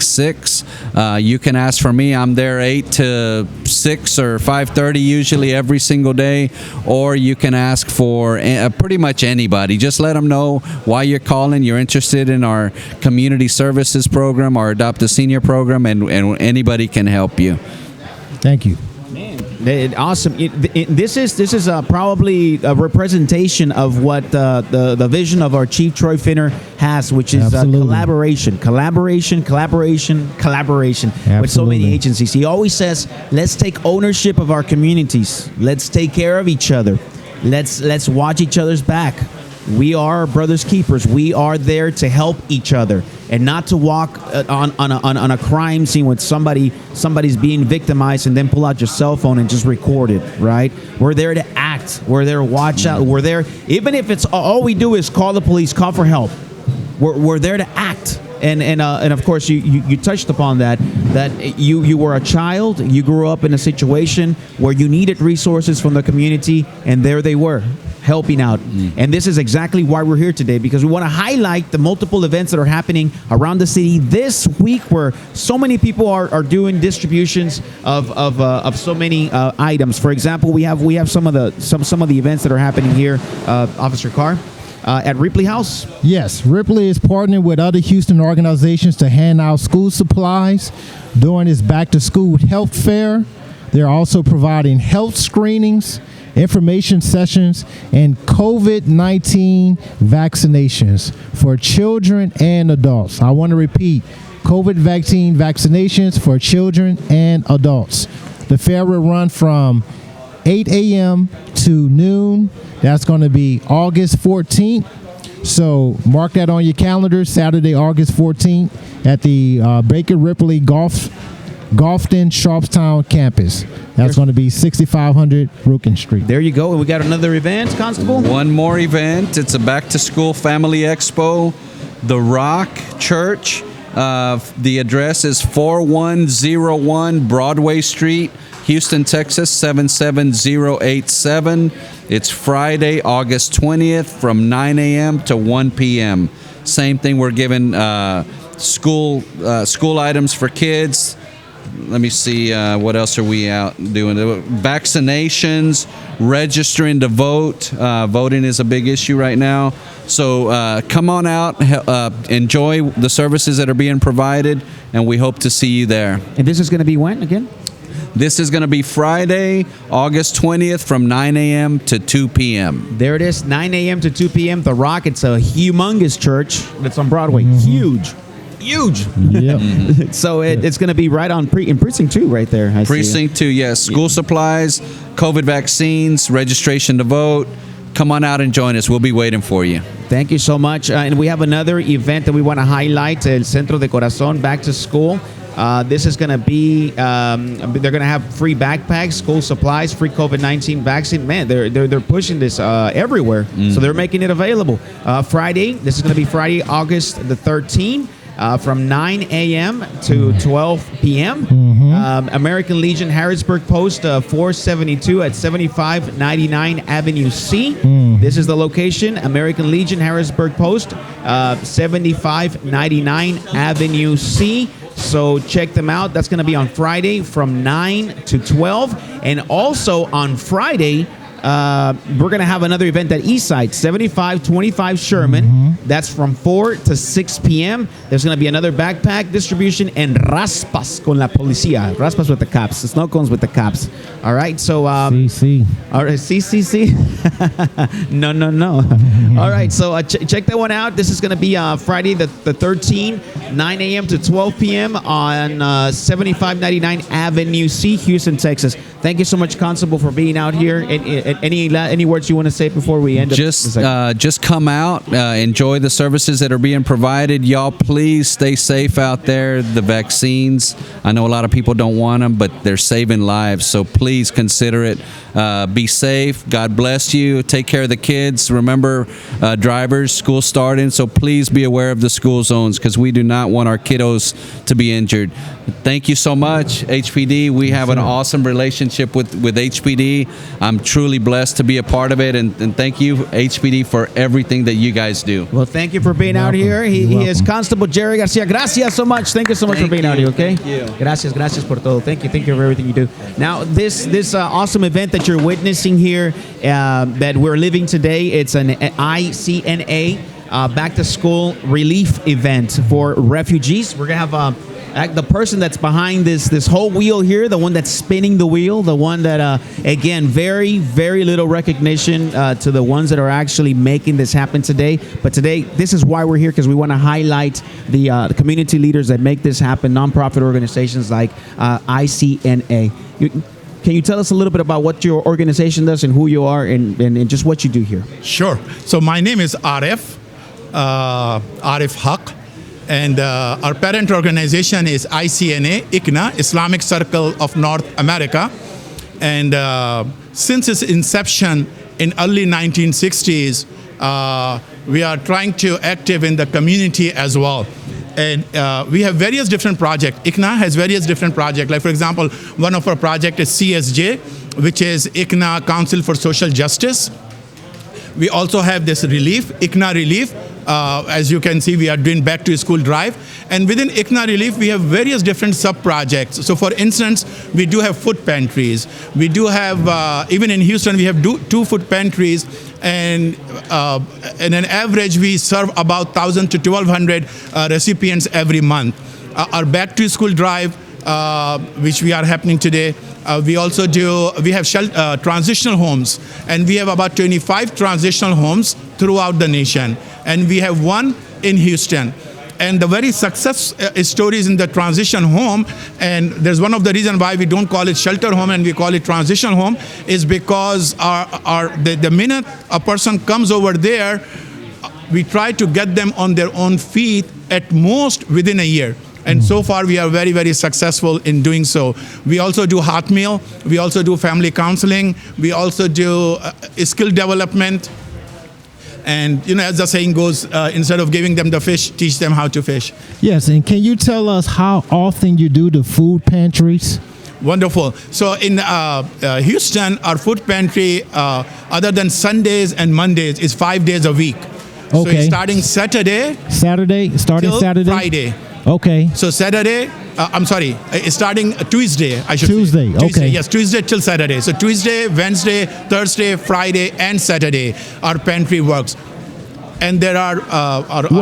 6. You can ask for me. I'm there 8 to 6 or 5:30 usually every single day. Or you can ask for pretty much anybody. Just let them know why you're calling. You're interested in our community services program, our Adopt a Senior program, and anybody can help you. Thank you. Awesome. This is probably a representation of what the vision of our Chief Troy Finner has, which is collaboration with so many agencies. He always says, let's take ownership of our communities. Let's take care of each other. Let's watch each other's back. We are brothers keepers. We are there to help each other and not to walk on a crime scene with somebody's being victimized and then pull out your cell phone and just record it, right? We're there to act. We're there to watch out. We're there, even if it's all we do is call the police, call for help. We're there to act. And of course, you touched upon that you were a child, you grew up in a situation where you needed resources from the community, and there they were, helping out. And this is exactly why we're here today, because we want to highlight the multiple events that are happening around the city this week, where so many people are doing distributions of so many items. For example, we have some of the events that are happening here, Officer Carr. At Ripley House? Yes, Ripley is partnering with other Houston organizations to hand out school supplies during this back-to-school health fair. They're also providing health screenings, information sessions, and COVID-19 vaccinations for children and adults. I want to repeat, COVID-19 vaccinations for children and adults. The fair will run from 8 a.m. to noon. That's going to be August 14th. So mark that on your calendar, Saturday, August 14th at the Baker Ripley Golfton Sharpstown campus. That's going to be 6500 Rookin Street. There you go. And we got another event, Constable? One more event. It's a back-to-school family expo. The Rock Church. The address is 4101 Broadway Street, Houston, Texas, 77087. It's Friday, August 20th from 9 a.m. to 1 p.m. Same thing, we're giving school items for kids. Let me see, what else are we out doing? Vaccinations, registering to vote. Voting is a big issue right now. So come on out, enjoy the services that are being provided, and we hope to see you there. And this is going to be when again? This is going to be Friday, August 20th from 9 a.m. to 2 p.m. There it is, 9 a.m. to 2 p.m. The Rock. It's a humongous church that's on Broadway. Huge. Yep. So it's going to be right on in Precinct 2 right there. Precinct 2, yes. School supplies, COVID vaccines, registration to vote. Come on out and join us. We'll be waiting for you. Thank you so much. And we have another event that we want to highlight, El Centro de Corazon, back to school. This is going to be, they're going to have free backpacks, school supplies, free COVID-19 vaccine. Man, they're pushing this everywhere. So they're making it available. Friday, this is going to be Friday, August the 13th. From 9 a.m. to 12 p.m. American Legion Harrisburg Post 472 at 7599 Avenue C. This is the location, American Legion Harrisburg Post 7599 Avenue C. So check them out. That's going to be on Friday from 9 to 12. And also on Friday, we're going to have another event at Eastside, 7525 Sherman. That's from 4 to 6 p.m. There's going to be another backpack distribution and raspas con la policía. Raspas with the cops. Snow cones with the cops. All right. So, CC. All right. CCC. No. All right. So check that one out. This is going to be Friday the 13th, 9 a.m. to 12 p.m. on 7599 Avenue C, Houston, Texas. Thank you so much, Constable, for being out here. Any words you want to say before we end? Just come out, enjoy the services that are being provided. Y'all, please stay safe out there. The vaccines, I know a lot of people don't want them, but they're saving lives. So please consider it. Be safe. God bless you. Take care of the kids. Remember, drivers, school starting. So please be aware of the school zones, because we do not want our kiddos to be injured. Thank you so much, HPD. We have an awesome relationship with HPD. I'm truly really blessed to be a part of it, and thank you, HPD, for everything that you guys do. Well, thank you for being out here. He is Constable Jerry Garcia. Gracias so much. Thank you so much for being out here, okay? Thank you. Gracias por todo. Thank you for everything you do. Now, this awesome event that you're witnessing here, that we're living today, it's an ICNA back to school relief event for refugees. We're gonna have the person that's behind this whole wheel here, the one that's spinning the wheel, the one that again, very, very little recognition to the ones that are actually making this happen today. But today, this is why we're here, because we want to highlight the community leaders that make this happen, nonprofit organizations like ICNA. Can you tell us a little bit about what your organization does and who you are and just what you do here? Sure. So my name is Arif Haq. And our parent organization is ICNA, Icna, Islamic Circle of North America. And since its inception in early 1960s, we are trying to active in the community as well. And we have various different projects. Icna has various different projects. Like, for example, one of our projects is CSJ, which is Icna Council for Social Justice. We also have this relief, Icna Relief. As you can see, we are doing back to school drive. And within Icna Relief, we have various different sub-projects. So for instance, we do have food pantries. We do have, even in Houston, we have two food pantries. And in an average, we serve about 1,000 to 1,200 recipients every month. Our back to school drive, which we are happening today, we have transitional homes, and we have about 25 transitional homes throughout the nation, and we have one in Houston. And the very success stories in the transition home, and there's one of the reasons why we don't call it shelter home and we call it transition home, is because the minute a person comes over there, we try to get them on their own feet at most within a year. And so far, we are very, very successful in doing so. We also do hot meal. We also do family counseling. We also do skill development. And, as the saying goes, instead of giving them the fish, teach them how to fish. Yes, and can you tell us how often you do the food pantries? Wonderful. So in Houston, our food pantry, other than Sundays and Mondays, is 5 days a week. Okay. So it's starting Saturday till Friday. Okay. So Saturday, it's starting Tuesday, I should Tuesday, say. Tuesday, okay. yes, Tuesday till Saturday. So Tuesday, Wednesday, Thursday, Friday, and Saturday, our pantry works. And there are...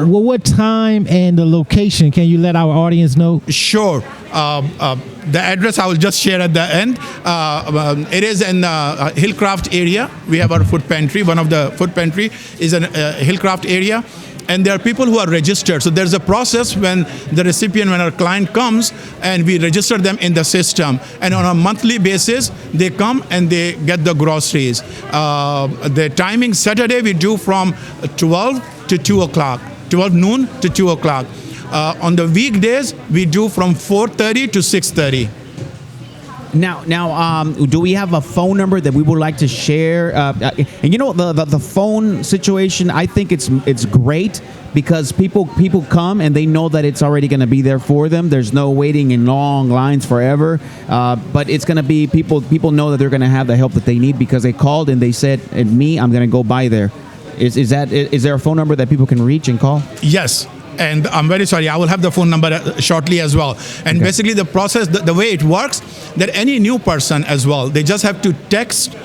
what time and the location? Can you let our audience know? Sure. The address I will just share at the end. It is in Hillcraft area. We have our food pantry. One of the food pantry is in Hillcraft area. And there are people who are registered. So there's a process when our client comes, and we register them in the system. And on a monthly basis, they come and they get the groceries. The timing Saturday, we do from 12 to 2 o'clock, 12 noon to 2 o'clock. On the weekdays, we do from 4:30 to 6:30. Now, do we have a phone number that we would like to share? And the phone situation, I think it's great because people come and they know that it's already going to be there for them. There's no waiting in long lines forever. But it's going to be people know that they're going to have the help that they need because they called and they said, I'm going to go by there. Is there a phone number that people can reach and call? Yes. And I'm very sorry, I will have the phone number shortly as well. And basically the process, the way it works, that any new person as well, they just have to text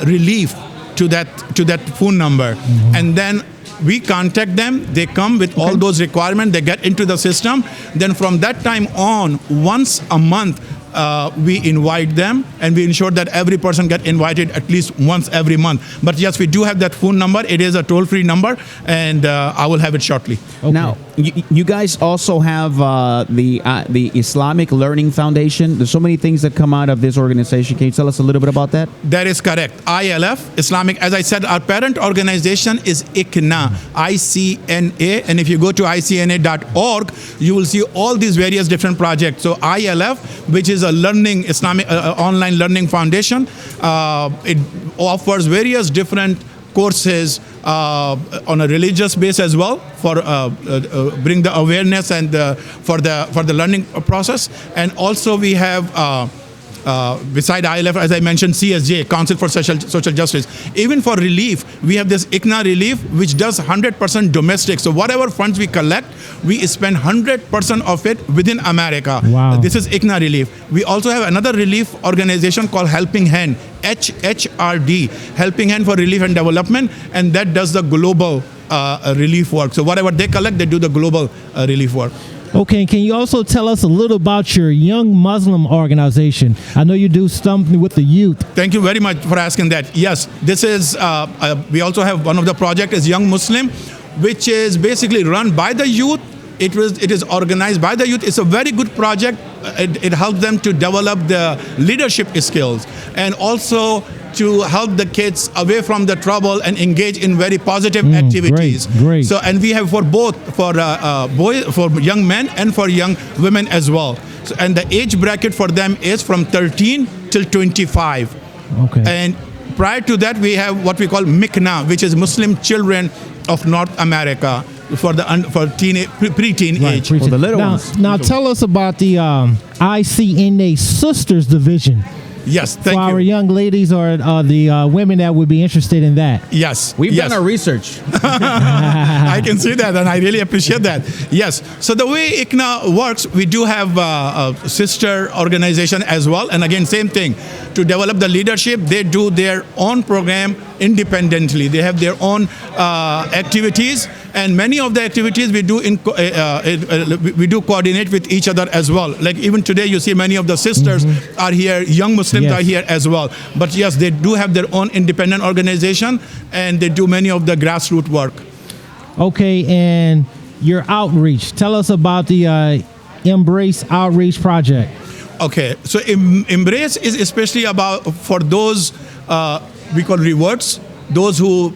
relief to that phone number. Mm-hmm. And then we contact them, they come with all those requirements, they get into the system. Then from that time on, once a month, we invite them, and we ensure that every person get invited at least once every month. But yes, we do have that phone number. It is a toll-free number, and I will have it shortly. Okay. Now, you guys also have the Islamic Learning Foundation. There's so many things that come out of this organization. Can you tell us a little bit about that? That is correct. ILF, Islamic, as I said, our parent organization is Icna, ICNA. And if you go to icna.org, you will see all these various different projects. So ILF, which is a learning Islamic online learning foundation, it offers various different courses on a religious base as well for bring the awareness and for the learning process. And also we have beside ILF, as I mentioned, CSJ, Council for Social Justice. Even for relief, we have this Icna relief, which does 100% domestic. So whatever funds we collect, we spend 100% of it within America. Wow. This is Icna relief. We also have another relief organization called Helping Hand, HHRD, Helping Hand for Relief and Development, and that does the global relief work. So whatever they collect, they do the global relief work. Okay, can you also tell us a little about your Young Muslim organization? I know you do something with the youth. Thank you very much for asking that. Yes, this is, we also have one of the project is Young Muslim, which is basically run by the youth. It is organized by the youth. It's a very good project. It helps them to develop the leadership skills and also to help the kids away from the trouble and engage in very positive activities. Great. So, and we have for both, for boys, for young men and for young women as well. So, and the age bracket for them is from 13 till 25. Okay. And prior to that, we have what we call MICNA, which is Muslim Children of North America, for the preteen age. For the little ones. Now tell us about the ICNA Sisters Division. Yes, thank for you. our young ladies or the women that would be interested in that. Yes. We've yes. done our research. I can see that, and I really appreciate that. Yes. So the way Icna works, we do have a sister organization as well. And again, same thing. To develop the leadership, they do their own program independently. They have their own activities, and many of the activities we do we do coordinate with each other as well. Like even today, you see many of the sisters are here, young Muslims are here as well. But yes, they do have their own independent organization, and they do many of the grassroots work. Okay, and your outreach. Tell us about the Embrace Outreach Project. Okay, so Embrace is especially about for those we call reverts, those who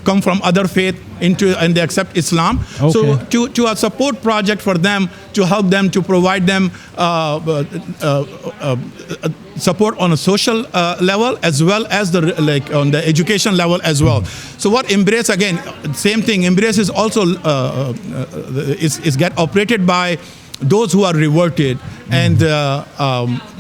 come from other faith and they accept Islam. Okay. So to a support project for them, to help them, to provide them support on a social level as well as on the education level as well. So what Embrace, again, same thing. Embrace is also is get operated by those who are reverted, and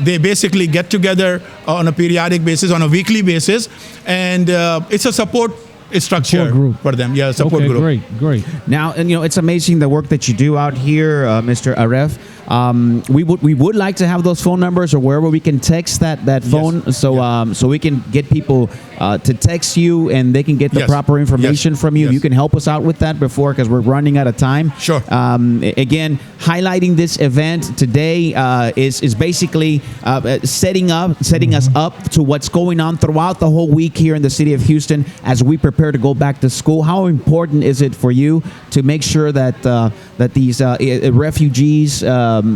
they basically get together on a periodic basis, on a weekly basis, and it's a support structure group for them. Yeah, support group. Great. Now, and it's amazing the work that you do out here, Mr. Aref. We would like to have those phone numbers or wherever we can text that phone, yes. so we can get people to text you and they can get the Yes. proper information Yes. from you. Yes. You can help us out with that because we're running out of time. Sure. Again, highlighting this event today is basically setting us up to what's going on throughout the whole week here in the city of Houston as we prepare to go back to school. How important is it for you to make sure that these refugees,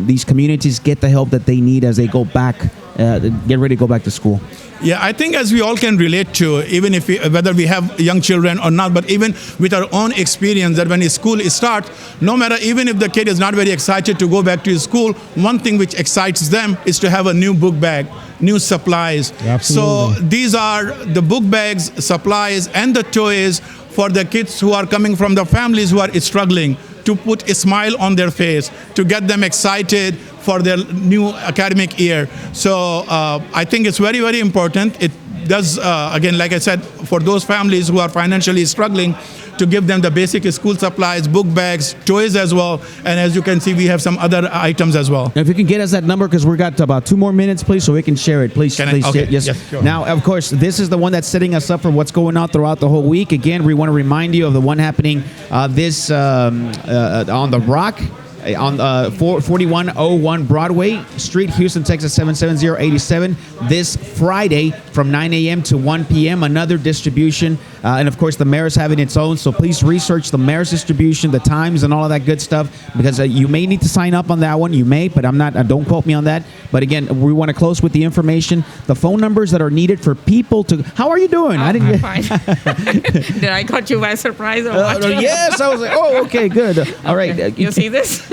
these communities get the help that they need as they go back, get ready to go back to school? Yeah, I think as we all can relate to, even if whether we have young children or not, but even with our own experience, that when school starts, no matter, even if the kid is not very excited to go back to school, one thing which excites them is to have a new book bag, new supplies. Absolutely. So these are the book bags, supplies, and the toys for the kids who are coming from the families who are struggling, to put a smile on their face, to get them excited for their new academic year. So I think it's very, very important. It does, again, like I said, for those families who are financially struggling, to give them the basic school supplies, book bags, toys as well. And as you can see, we have some other items as well. Now, if you can get us that number, because we've got about 2 more minutes, please, so we can share it. Please, Can I? please. Okay. Yes. Yes, sure. Now, of course, this is the one that's setting us up for what's going on throughout the whole week. Again, we want to remind you of the one happening on the Rock. On 4101 Broadway Street, Houston, Texas 77087. This Friday from 9 a.m. to 1 p.m. Another distribution, and of course the mayor's having its own. So please research the mayor's distribution, the times, and all of that good stuff, because you may need to sign up on that one. You may, but I'm not. Don't quote me on that. But again, we want to close with the information, the phone numbers that are needed for people to. How are you doing? I'm fine. Did I caught you by surprise or what? Yes, I was like, oh, okay, good. All right. You see this?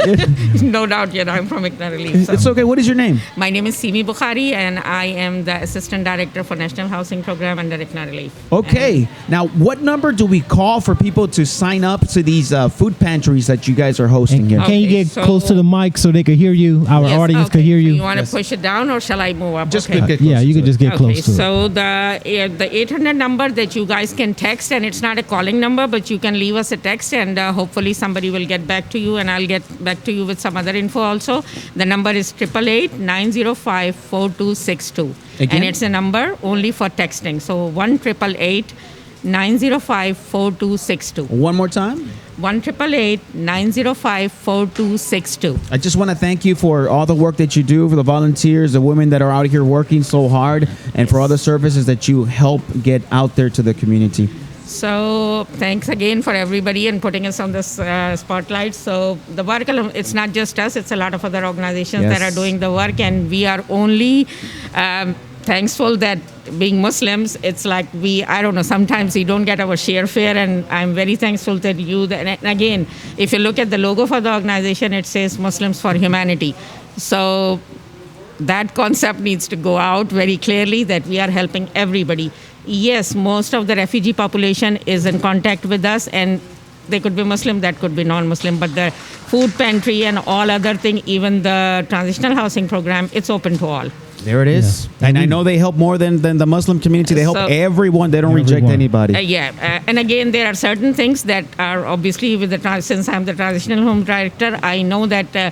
No doubt, I'm from Icna Relief. So. It's okay. What is your name? My name is Simi Bukhari, and I am the Assistant Director for National Housing Program under Icna Relief. Okay. Now, what number do we call for people to sign up to these food pantries that you guys are hosting here? Can you Okay, get so- close to the mic so they can hear you? Our Yes, audience okay. can hear So you. you want to push it down, or shall I move up? Just okay. get Yeah, closer you to can it. just get Okay, close to it. so the 800 number that you guys can text, and it's not a calling number, but you can leave us a text, and hopefully somebody will get back to you, and I'll get back to you with some other info also. The number is 888-905-4262. Again? And it's a number only for texting. So 1-888-905-4262. One more time. 1-888-905-4262. I just want to thank you for all the work that you do, for the volunteers, the women that are out here working so hard, and for all the services that you help get out there to the community. So thanks again for everybody and putting us on this spotlight. So the work, it's not just us, it's a lot of other organizations that Yes. are doing the work, and we are only thankful that being Muslims, it's like I don't know, sometimes we don't get our share fare, and I'm very thankful that and again, if you look at the logo for the organization, it says Muslims for Humanity. So that concept needs to go out very clearly, that we are helping everybody. Yes, most of the refugee population is in contact with us, and they could be Muslim, that could be non-Muslim, but the food pantry and all other thing, even the transitional housing program, it's open to all. There it is. Yeah. And I know they help more than the Muslim community. They help So- everyone. They don't reject Everyone. anybody. And again, there are certain things that are obviously with since I'm the Transitional Home Director, I know that there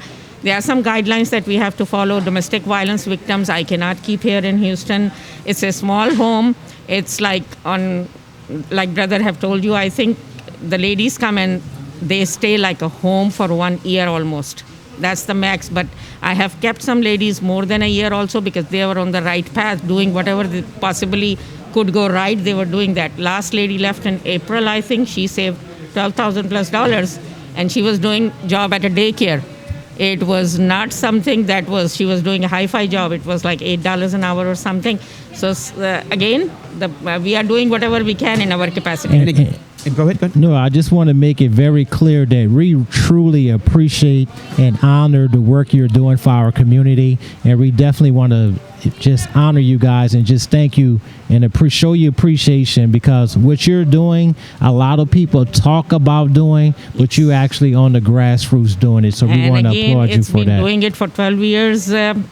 are some guidelines that we have to follow. Domestic violence victims, I cannot keep here in Houston. It's a small home. It's like brother have told you, I think the ladies come and they stay like a home for 1 year almost. That's the max. But I have kept some ladies more than a year also, because they were on the right path, doing whatever they possibly could go right. They were doing that. Last lady left in April, I think. She saved $12,000+, and she was doing job at a daycare. It was not something she was doing a hi-fi job. It was like $8 an hour or something. So again, we are doing whatever we can in our capacity. Go ahead. No, I just want to make it very clear that we truly appreciate and honor the work you're doing for our community, and we definitely want to just honor you guys and just thank you and show you appreciation, because what you're doing, a lot of people talk about doing, but you actually on the grassroots doing it. So we want to applaud you it's for been that. doing it for 12 years, and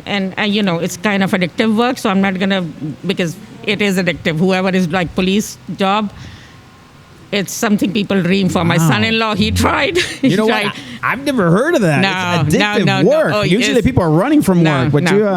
it's kind of addictive work. So I'm not gonna, because it is addictive. Whoever is like police job, it's something people dream for. My Wow. son-in-law, he tried. You know tried. what? I've never heard of that. No, It's addictive no. work. Oh, Usually it's- people are running from work. But no. It's you're-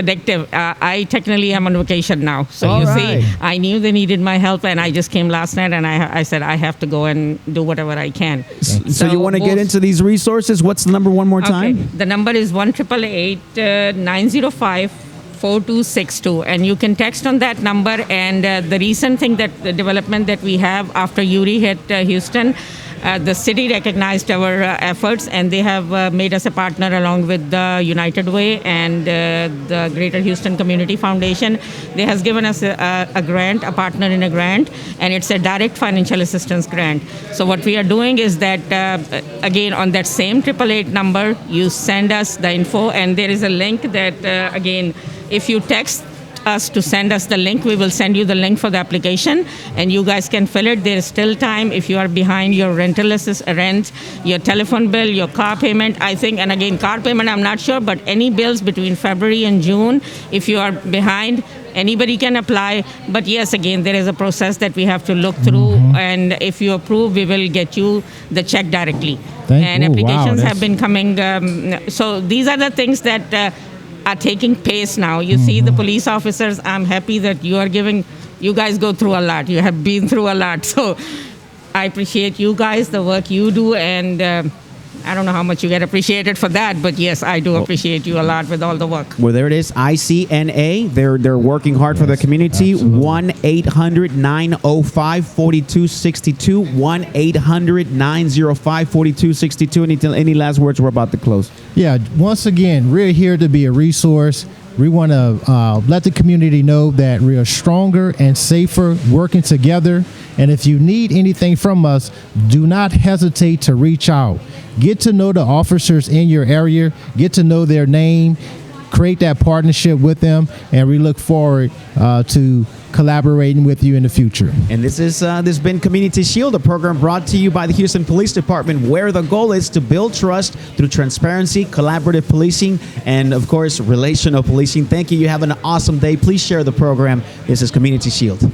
addictive. I technically am on vacation now. So All you right. see, I knew they needed my help, and I just came last night, and I said I have to go and do whatever I can. So you want to get into these resources? What's the number one more time? Okay. The number is 1-888-905-4262, and you can text on that number. And the recent thing the development that we have after Uri hit Houston, the city recognized our efforts, and they have made us a partner along with the United Way and the Greater Houston Community Foundation. They has given us a grant, a partner in a grant, and it's a direct financial assistance grant. So what we are doing is that, again, on that same 888 number, you send us the info, and there is a link that, again, if you text us to send us the link, we will send you the link for the application, and you guys can fill it. There is still time. If you are behind your rent, your telephone bill, your car payment, I think, and again, car payment, I'm not sure, but any bills between February and June, if you are behind, anybody can apply. But yes, again, there is a process that we have to look through, and if you approve, we will get you the check directly. Applications have been coming. So these are the things that are taking pace now. You see the police officers, I'm happy that you guys go through a lot. You have been through a lot. So I appreciate you guys, the work you do, and I don't know how much you get appreciated for that, but yes, I do appreciate you a lot with all the work. Well, there it is. ICNA. They're working hard for the community. 1-800-905-4262. 1-800-905-4262. Any last words? We're about to close. Yeah, once again, we're here to be a resource. We want to let the community know that we are stronger and safer working together. And if you need anything from us, do not hesitate to reach out. Get to know the officers in your area. Get to know their name. Create that partnership with them, and we look forward to collaborating with you in the future. And this has been Community Shield, a program brought to you by the Houston Police Department, where the goal is to build trust through transparency, collaborative policing, and of course, relational policing. Thank you. You have an awesome day. Please share the program. This is Community Shield.